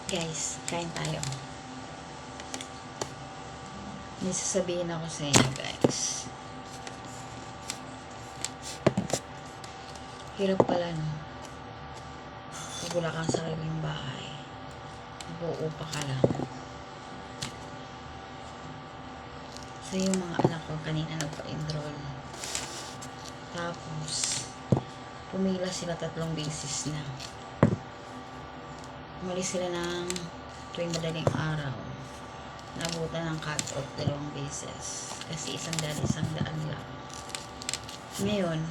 Guys, kain tayo. May sasabihin ako sa inyo, guys. Hirap pala, no? Pag wala kang sariling bahay, nag-uupa ka lang. So, yung mga anak ko kanina nagpa-enroll. Tapos, pumila sila 3 beses na. Umalis sila ng tuwing madaling araw. Nabutan ng cut-off 2 beses. Kasi 100 lang. Ngayon,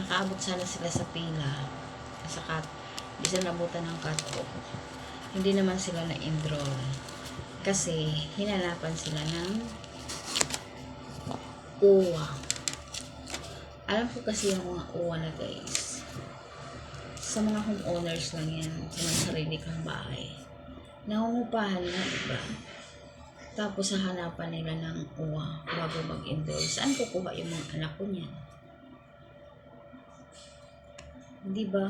nakaabot sana sila sa pila. Di sila nabutan ng cut-off. Hindi naman sila na-enroll. Kasi, hinanapan sila ng uwa. Alam ko kasi yung mga uwa na guys. Sa mga homeowners lang yan. Sa mga sarili kang bahay. Nangungupahan na iba. Tapos hahanapan nila ng uwa bago mag-enroll. Saan kukuha yung mga anak ko niyan? Di ba?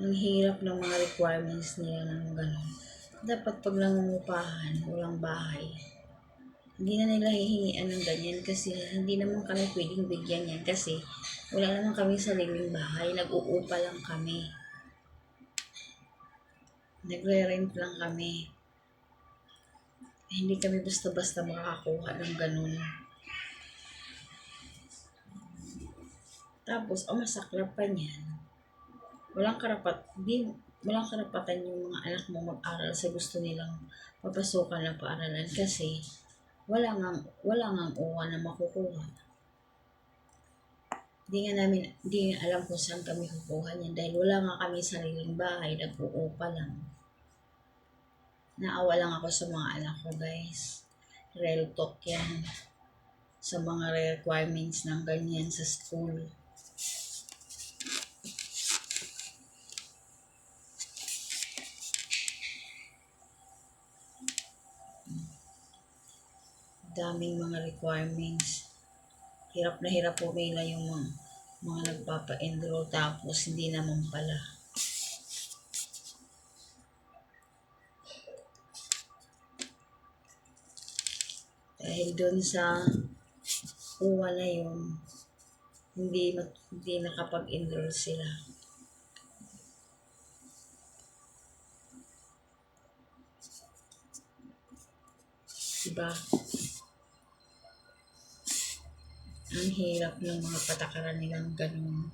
Ang hirap ng mga requirements nila ng gano'n. Dapat pag nangungupahan, walang bahay. Hindi na nila hihingian ng ganyan kasi hindi naman kami pwedeng bigyan yan kasi wala naman kami sariling bahay. Nag-uupa lang kami. Nagre-rent lang kami. Hindi kami basta-basta makakakuha ng ganun. Tapos, masaklap pa niyan. Walang karapatan yung mga anak mo mag-aral sa gusto nilang papasukan ng paaralan kasi wala ngang uwa na makukuha. Di nga alam kung saan kami kukuha niyan dahil wala nga kami sariling bahay, nag-uupa lang. Naawa lang ako sa mga anak ko, guys. Real talk yan. Sa mga requirements ng ganyan sa school. Daming mga requirements. Hirap na hirap pumila yung mga nagpapa-enroll tapos hindi naman pala. Dahil doon sa uwa na yun, hindi nakapag-enroll sila. Diba? Ang hirap ng mga patakaran nilang ganun.